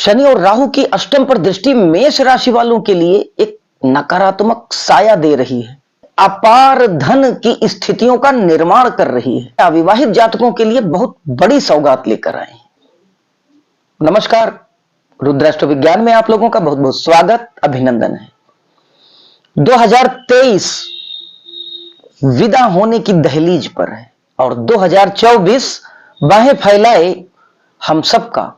शनि और राहु की अष्टम पर दृष्टि मेष राशि वालों के लिए एक नकारात्मक साया दे रही है, अपार धन की स्थितियों का निर्माण कर रही है। अविवाहित जातकों के लिए बहुत बड़ी सौगात लेकर आए हैं। नमस्कार, रुद्राष्ट्र विज्ञान में आप लोगों का बहुत बहुत स्वागत, अभिनंदन है। 2023 विदा होने की दहलीज पर है और 2024 बाहें फैलाए हम सबका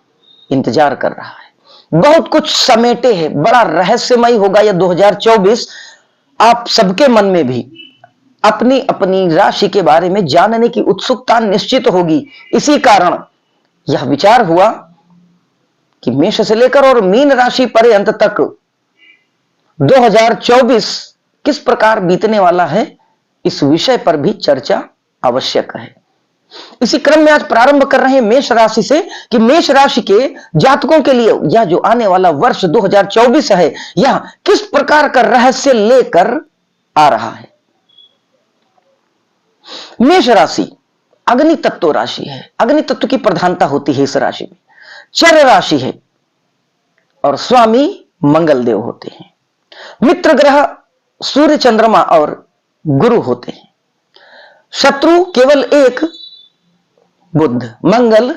इंतजार कर रहा है। बहुत कुछ समेटे है, बड़ा रहस्यमय होगा यह 2024। आप सबके मन में भी अपनी अपनी राशि के बारे में जानने की उत्सुकता निश्चित होगी। इसी कारण यह विचार हुआ कि मेष से लेकर और मीन राशि पर्यंत तक 2024 किस प्रकार बीतने वाला है, इस विषय पर भी चर्चा आवश्यक है। इसी क्रम में आज प्रारंभ कर रहे हैं मेष राशि से कि मेष राशि के जातकों के लिए यह जो आने वाला वर्ष 2024 है, यह किस प्रकार का रहस्य लेकर आ रहा है। मेष राशि अग्नि तत्व राशि है। अग्नि तत्व की प्रधानता होती है इस राशि में। चर राशि है और स्वामी मंगल देव होते हैं। मित्र ग्रह सूर्य, चंद्रमा और गुरु होते हैं। शत्रु केवल एक बुध, मंगल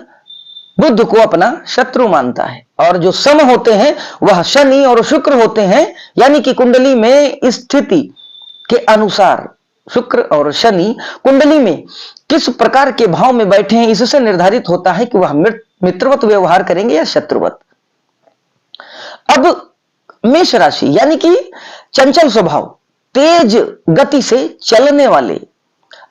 बुध को अपना शत्रु मानता है और जो सम होते हैं वह शनि और शुक्र होते हैं। यानी कि कुंडली में स्थिति के अनुसार शुक्र और शनि कुंडली में किस प्रकार के भाव में बैठे हैं, इससे निर्धारित होता है कि वह मित्रवत व्यवहार करेंगे या शत्रुवत। अब मेष राशि यानी कि चंचल स्वभाव, तेज गति से चलने वाले,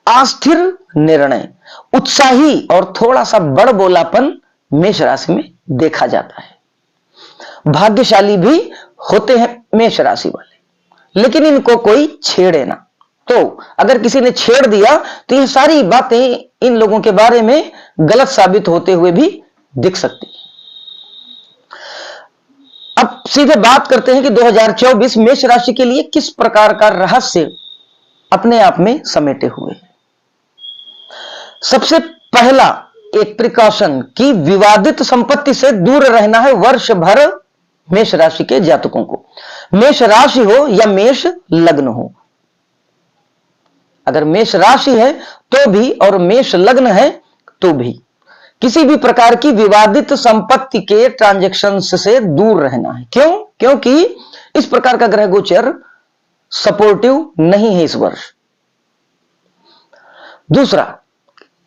अस्थिर निर्णय, उत्साही और थोड़ा सा बड़बोलापन मेष राशि में देखा जाता है। भाग्यशाली भी होते हैं मेष राशि वाले, लेकिन इनको कोई छेड़े ना। तो अगर किसी ने छेड़ दिया तो ये सारी बातें इन लोगों के बारे में गलत साबित होते हुए भी दिख सकती है। अब सीधे बात करते हैं कि 2024 मेष राशि के लिए किस प्रकार का रहस्य अपने आप में समेटे हुए है। सबसे पहला एक प्रिकॉशन कि विवादित संपत्ति से दूर रहना है वर्ष भर मेष राशि के जातकों को। मेष राशि हो या मेष लग्न हो, अगर मेष राशि है तो भी और मेष लग्न है तो भी किसी भी प्रकार की विवादित संपत्ति के ट्रांजैक्शन से दूर रहना है। क्यों? क्योंकि इस प्रकार का ग्रह गोचर सपोर्टिव नहीं है इस वर्ष। दूसरा,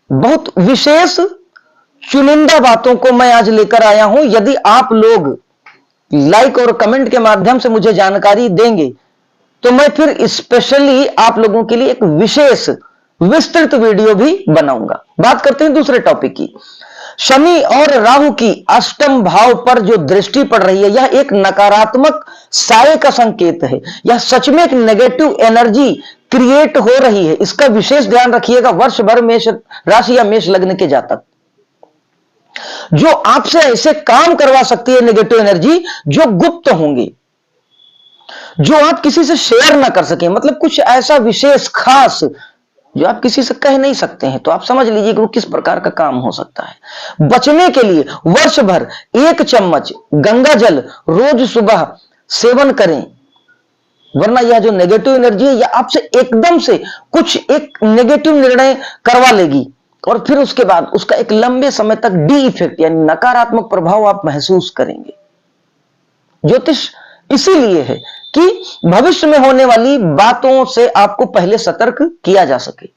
बहुत विशेष चुनिंदा बातों को मैं आज लेकर आया हूं। यदि आप लोग लाइक और कमेंट के माध्यम से मुझे जानकारी देंगे तो मैं फिर स्पेशली आप लोगों के लिए एक विशेष विस्तृत वीडियो भी बनाऊंगा। बात करते हैं दूसरे टॉपिक की। शनि और राहु की अष्टम भाव पर जो दृष्टि पड़ रही है, यह एक नकारात्मक साये का संकेत है। यह सच में एक नेगेटिव एनर्जी क्रिएट हो रही है। इसका विशेष ध्यान रखिएगा वर्ष भर मेष राशि या मेष लग्न के जातक। जो आपसे ऐसे काम करवा सकती है नेगेटिव एनर्जी, जो गुप्त होंगे, जो आप किसी से शेयर ना कर सके, मतलब कुछ ऐसा विशेष खास जो आप किसी से कह नहीं सकते हैं, तो आप समझ लीजिए कि वो किस प्रकार का काम हो सकता है। बचने के लिए वर्ष भर 1 चम्मच गंगा जल रोज सुबह सेवन करें, वरना यह जो नेगेटिव एनर्जी है यह आपसे एकदम से कुछ एक नेगेटिव निर्णय करवा लेगी और फिर उसके बाद उसका एक लंबे समय तक डी इफेक्ट यानी नकारात्मक प्रभाव आप महसूस करेंगे। ज्योतिष इसीलिए है कि भविष्य में होने वाली बातों से आपको पहले सतर्क किया जा सके।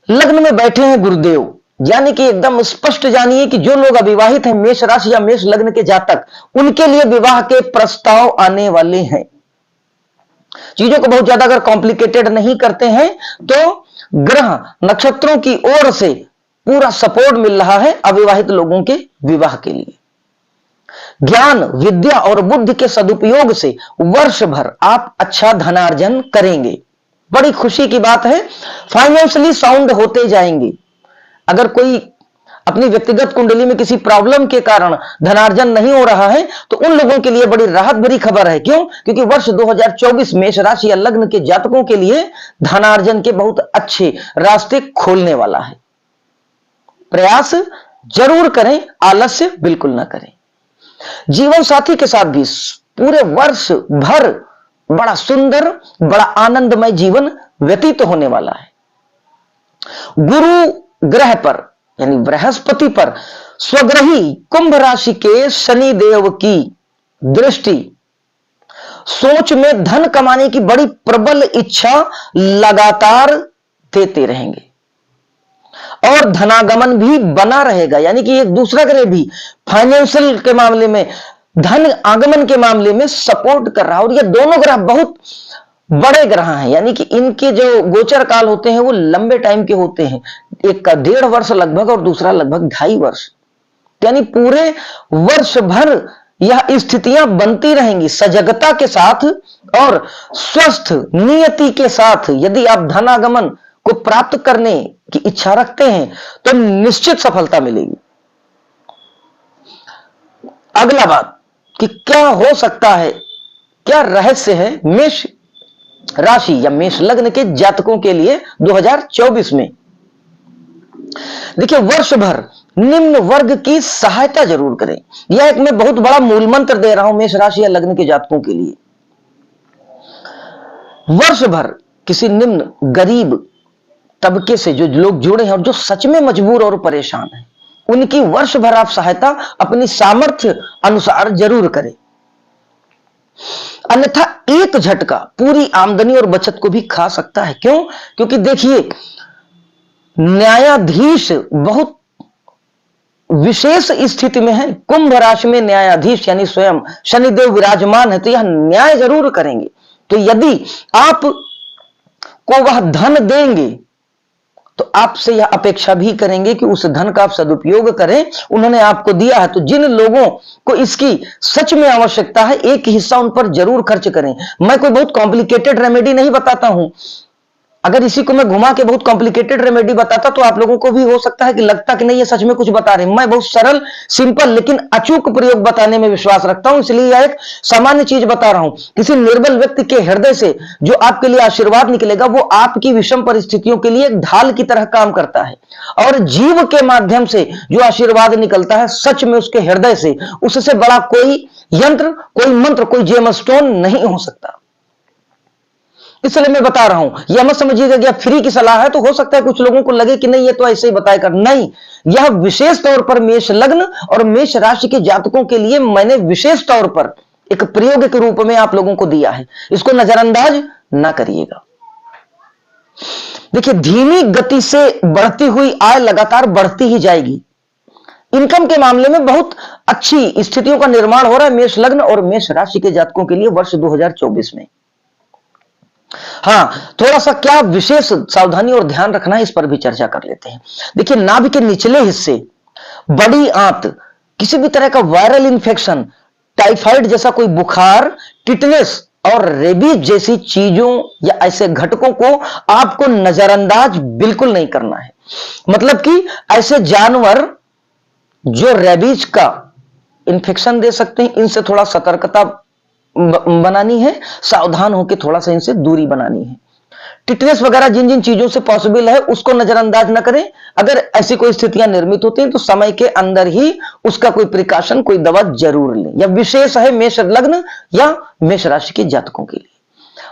लग्न में बैठे हैं गुरुदेव, यानी कि एकदम स्पष्ट जानिए कि जो लोग अविवाहित हैं मेष राशि या मेष लग्न के जातक, उनके लिए विवाह के प्रस्ताव आने वाले हैं। चीजों को बहुत ज्यादा अगर कॉम्प्लिकेटेड नहीं करते हैं तो ग्रह नक्षत्रों की ओर से पूरा सपोर्ट मिल रहा है अविवाहित लोगों के विवाह के लिए। ज्ञान, विद्या और बुद्धि के सदुपयोग से वर्ष भर आप अच्छा धनार्जन करेंगे। बड़ी खुशी की बात है, फाइनेंशियली साउंड होते जाएंगे। अगर कोई अपनी व्यक्तिगत कुंडली में किसी प्रॉब्लम के कारण धनार्जन नहीं हो रहा है तो उन लोगों के लिए बड़ी राहत भरी खबर है। क्यों? क्योंकि वर्ष 2024 मेष राशि या लग्न के जातकों के लिए धनार्जन के बहुत अच्छे रास्ते खोलने वाला है। प्रयास जरूर करें, आलस्य बिल्कुल ना करें। जीवन साथी के साथ भी पूरे वर्ष भर बड़ा सुंदर, बड़ा आनंदमय जीवन व्यतीत होने वाला है। गुरु ग्रह पर यानी बृहस्पति पर स्वग्रही कुंभ राशि के शनि देव की दृष्टि सोच में धन कमाने की बड़ी प्रबल इच्छा लगातार देते रहेंगे और धनागमन भी बना रहेगा। यानी कि एक दूसरा ग्रह भी फाइनेंशियल के मामले में, धन आगमन के मामले में सपोर्ट कर रहा है। और ये दोनों ग्रह बहुत बड़े ग्रह हैं, यानी कि इनके जो गोचर काल होते हैं वो लंबे टाइम के होते हैं, एक का 1.5 वर्ष लगभग और दूसरा लगभग 2.5 वर्ष। यानी पूरे वर्ष भर यह स्थितियां बनती रहेंगी सजगता के साथ और स्वस्थ नियति के साथ। यदि आप धनागमन को प्राप्त करने की इच्छा रखते हैं तो निश्चित सफलता मिलेगी। अगला बात कि क्या हो सकता है, क्या रहस्य है मेष राशि या मेष लग्न के जातकों के लिए 2024 में। देखिए, वर्ष भर निम्न वर्ग की सहायता जरूर करें। यह एक मैं बहुत बड़ा मूल मंत्र दे रहा हूं मेष राशि या लग्न के जातकों के लिए। वर्ष भर किसी निम्न गरीब तबके से जो लोग जुड़े हैं और जो सच में मजबूर और परेशान हैं, उनकी वर्ष भर आप सहायता अपनी सामर्थ्य अनुसार जरूर करें। अन्यथा एक झटका पूरी आमदनी और बचत को भी खा सकता है। क्यों? क्योंकि देखिए, न्यायाधीश बहुत विशेष स्थिति में है। कुंभ राशि में न्यायाधीश यानी स्वयं शनिदेव विराजमान है, तो यह न्याय जरूर करेंगे। तो यदि आप को वह धन देंगे तो आपसे यह अपेक्षा भी करेंगे कि उस धन का आप सदुपयोग करें। उन्होंने आपको दिया है तो जिन लोगों को इसकी सच में आवश्यकता है, एक हिस्सा उन पर जरूर खर्च करें। मैं कोई बहुत कॉम्प्लिकेटेड रेमेडी नहीं बताता हूं। अगर इसी को मैं घुमा के बहुत कॉम्प्लिकेटेड रेमेडी बताता तो आप लोगों को भी हो सकता है कि लगता कि नहीं ये सच में कुछ बता रहे हैं। मैं बहुत सरल, सिंपल लेकिन अचूक प्रयोग बताने में विश्वास रखता हूं, इसलिए यह एक सामान्य चीज बता रहा हूं। किसी निर्बल व्यक्ति के हृदय से जो आपके लिए आशीर्वाद निकलेगा वो आपकी विषम परिस्थितियों के लिए एक ढाल की तरह काम करता है। और जीव के माध्यम से जो आशीर्वाद निकलता है सच में उसके हृदय से, उससे बड़ा कोई यंत्र, कोई मंत्र, कोई जेमस्टोन नहीं हो सकता। इसलिए मैं बता रहा हूं, यह मत समझिएगा कि फ्री की सलाह है। तो हो सकता है कुछ लोगों को लगे कि नहीं ये तो ऐसे ही बताया कर, नहीं, यह विशेष तौर पर मेष लग्न और मेष राशि के जातकों के लिए मैंने विशेष तौर पर एक प्रयोग के रूप में आप लोगों को दिया है। इसको नजरअंदाज ना करिएगा। देखिए, धीमी गति से बढ़ती हुई आय लगातार बढ़ती ही जाएगी। इनकम के मामले में बहुत अच्छी स्थितियों का निर्माण हो रहा है मेष लग्न और मेष राशि के जातकों के लिए वर्ष 2024 में। हाँ, थोड़ा सा क्या विशेष सावधानी और ध्यान रखना है इस पर भी चर्चा कर लेते हैं। देखिए, नाभि के निचले हिस्से, बड़ी आंत, किसी भी तरह का वायरल इंफेक्शन, टाइफाइड जैसा कोई बुखार, टिटनेस और रेबीज जैसी चीजों या ऐसे घटकों को आपको नजरअंदाज बिल्कुल नहीं करना है। मतलब कि ऐसे जानवर जो रेबीज का इंफेक्शन दे सकते हैं, इनसे थोड़ा सतर्कता बनानी है, सावधान होकर थोड़ा सा इनसे दूरी बनानी है। टिटनेस वगैरह जिन जिन चीजों से पॉसिबल है उसको नजरअंदाज न करें। अगर ऐसी कोई स्थितियां निर्मित होती हैं तो समय के अंदर ही उसका कोई प्रिकॉशन, कोई दवा जरूर लें। यह विशेष है मेष लग्न या मेष राशि के जातकों के लिए।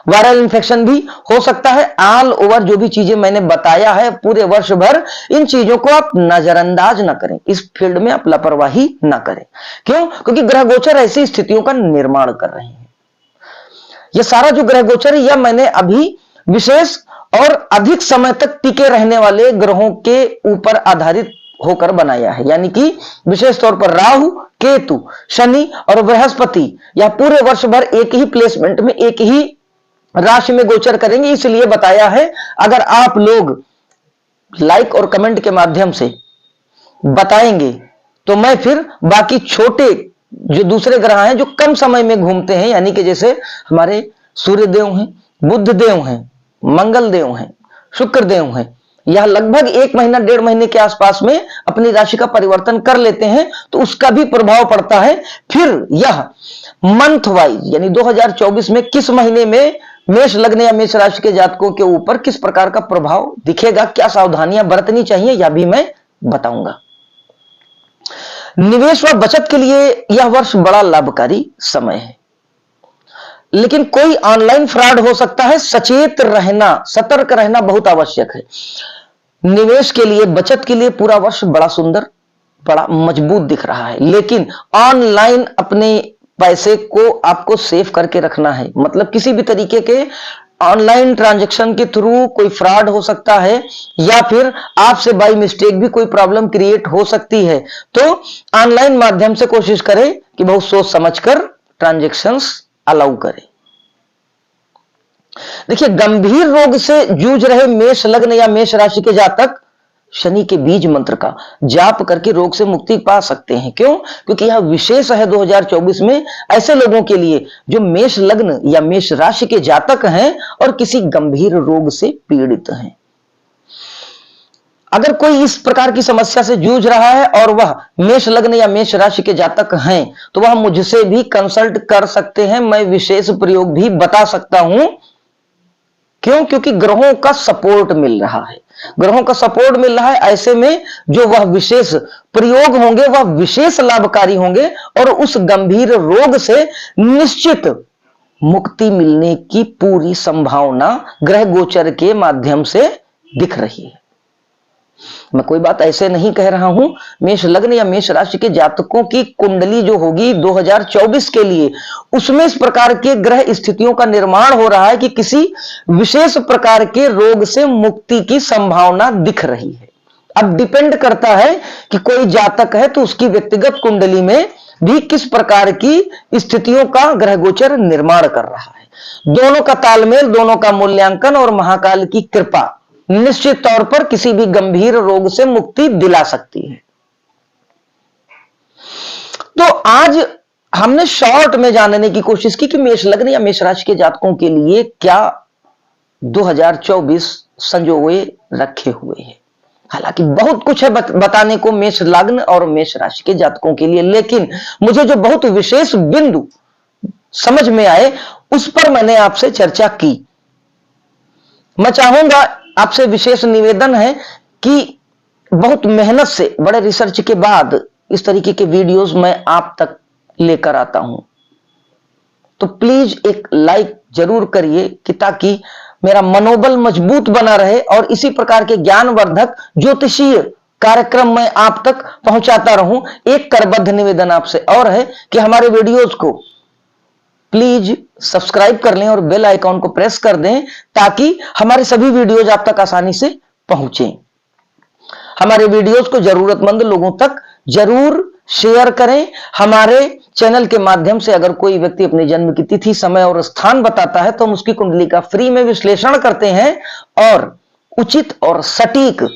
वायरल इंफेक्शन भी हो सकता है। ऑल ओवर जो भी चीजें मैंने बताया है पूरे वर्ष भर, इन चीजों को आप नजरअंदाज ना करें। इस फील्ड में आप लापरवाही ना करें। क्यों? क्योंकि ग्रह गोचर ऐसी स्थितियों का निर्माण कर रहे हैं। यह सारा जो ग्रह गोचर है यह मैंने अभी विशेष और अधिक समय तक टिके रहने वाले ग्रहों के ऊपर आधारित होकर बनाया है। यानी कि विशेष तौर पर राहु, केतु, शनि और बृहस्पति यह पूरे वर्ष भर एक ही प्लेसमेंट में, एक ही राशि में गोचर करेंगे। इसलिए बताया है। अगर आप लोग लाइक और कमेंट के माध्यम से बताएंगे तो मैं फिर बाकी छोटे जो दूसरे ग्रह हैं जो कम समय में घूमते हैं, यानी कि जैसे हमारे सूर्य देव हैं, बुध देव हैं, मंगल देव हैं, शुक्र देव हैं, यह लगभग 1 महीना 1.5 महीने के आसपास में अपनी राशि का परिवर्तन कर लेते हैं, तो उसका भी प्रभाव पड़ता है। फिर यह मंथ वाइज यानी 2024 में किस महीने में मेष लग्न या मेष राशि के जातकों के ऊपर किस प्रकार का प्रभाव दिखेगा, क्या सावधानियां बरतनी चाहिए, यह भी मैं बताऊंगा। निवेश व बचत के लिए यह वर्ष बड़ा लाभकारी समय है, लेकिन कोई ऑनलाइन फ्रॉड हो सकता है। सचेत रहना, सतर्क रहना बहुत आवश्यक है। निवेश के लिए, बचत के लिए पूरा वर्ष बड़ा सुंदर, बड़ा मजबूत दिख रहा है, लेकिन ऑनलाइन अपने पैसे को आपको सेव करके रखना है। मतलब किसी भी तरीके के ऑनलाइन ट्रांजैक्शन के थ्रू कोई फ्रॉड हो सकता है, या फिर आपसे बाय मिस्टेक भी कोई प्रॉब्लम क्रिएट हो सकती है। तो ऑनलाइन माध्यम से कोशिश करें कि बहुत सोच समझकर ट्रांजैक्शंस अलाउ करें। देखिए, गंभीर रोग से जूझ रहे मेष लग्न या मेष राशि के जातक शनि के बीज मंत्र का जाप करके रोग से मुक्ति पा सकते हैं। क्यों? क्योंकि यह विशेष है 2024 में ऐसे लोगों के लिए जो मेष लग्न या मेष राशि के जातक हैं और किसी गंभीर रोग से पीड़ित हैं। अगर कोई इस प्रकार की समस्या से जूझ रहा है और वह मेष लग्न या मेष राशि के जातक हैं, तो वह मुझसे भी कंसल्ट कर सकते हैं। मैं विशेष प्रयोग भी बता सकता हूं। क्यों? क्योंकि ग्रहों का सपोर्ट मिल रहा है, ग्रहों का सपोर्ट मिल रहा है। ऐसे में जो वह विशेष प्रयोग होंगे वह विशेष लाभकारी होंगे और उस गंभीर रोग से निश्चित मुक्ति मिलने की पूरी संभावना ग्रह गोचर के माध्यम से दिख रही है। मैं कोई बात ऐसे नहीं कह रहा हूं। मेष लग्न या मेष राशि के जातकों की कुंडली जो होगी 2024 के लिए, उसमें इस प्रकार के ग्रह स्थितियों का निर्माण हो रहा है कि किसी विशेष प्रकार के रोग से मुक्ति की संभावना दिख रही है। अब डिपेंड करता है कि कोई जातक है तो उसकी व्यक्तिगत कुंडली में भी किस प्रकार की स्थितियों का ग्रह गोचर निर्माण कर रहा है। दोनों का तालमेल, दोनों का मूल्यांकन और महाकाल की कृपा निश्चित तौर पर किसी भी गंभीर रोग से मुक्ति दिला सकती है। तो आज हमने शॉर्ट में जानने की कोशिश की कि मेष लग्न या मेष राशि के जातकों के लिए क्या 2024 संजोए रखे हुए हैं। हालांकि बहुत कुछ है बताने को मेष लग्न और मेष राशि के जातकों के लिए, लेकिन मुझे जो बहुत विशेष बिंदु समझ में आए उस पर मैंने आपसे चर्चा की। मैं चाहूंगा, आपसे विशेष निवेदन है कि बहुत मेहनत से, बड़े रिसर्च के बाद इस तरीके के वीडियोस मैं आप तक लेकर आता हूं, तो प्लीज एक लाइक जरूर करिए कि ताकि मेरा मनोबल मजबूत बना रहे और इसी प्रकार के ज्ञानवर्धक ज्योतिषीय कार्यक्रम मैं आप तक पहुंचाता रहूं। एक करबद्ध निवेदन आपसे और है कि हमारे वीडियोस को प्लीज सब्सक्राइब कर लें और बेल आइकॉन को प्रेस कर दें ताकि हमारे सभी वीडियोज आप तक आसानी से पहुंचे। हमारे वीडियोज को जरूरतमंद लोगों तक जरूर शेयर करें। हमारे चैनल के माध्यम से अगर कोई व्यक्ति अपने जन्म की तिथि, समय और स्थान बताता है तो हम उसकी कुंडली का फ्री में विश्लेषण करते हैं और उचित और सटीक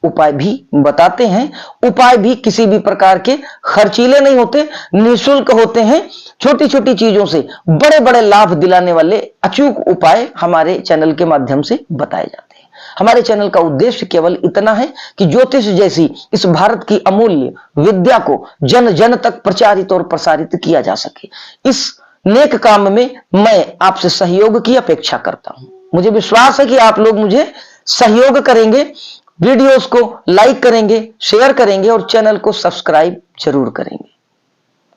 उपाय भी बताते हैं। उपाय भी किसी भी प्रकार के खर्चीले नहीं होते, निःशुल्क होते हैं। छोटी छोटी चीजों से बड़े बड़े लाभ दिलाने वाले अचूक उपाय हमारे चैनल के माध्यम से बताए जाते हैं। हमारे चैनल का उद्देश्य केवल इतना है कि ज्योतिष जैसी इस भारत की अमूल्य विद्या को जन जन तक प्रचारित और प्रसारित किया जा सके। इस नेक काम में मैं आपसे सहयोग की अपेक्षा करता हूं। मुझे विश्वास है कि आप लोग मुझे सहयोग करेंगे, वीडियोस को लाइक करेंगे, शेयर करेंगे और चैनल को सब्सक्राइब जरूर करेंगे।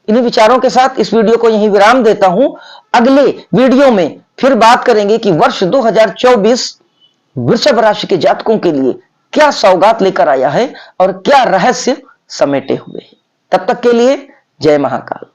इन्हीं विचारों के साथ इस वीडियो को यहीं विराम देता हूं। अगले वीडियो में फिर बात करेंगे कि वर्ष 2024 वृषभ राशि के जातकों के लिए क्या सौगात लेकर आया है और क्या रहस्य समेटे हुए हैं। तब तक के लिए जय महाकाल।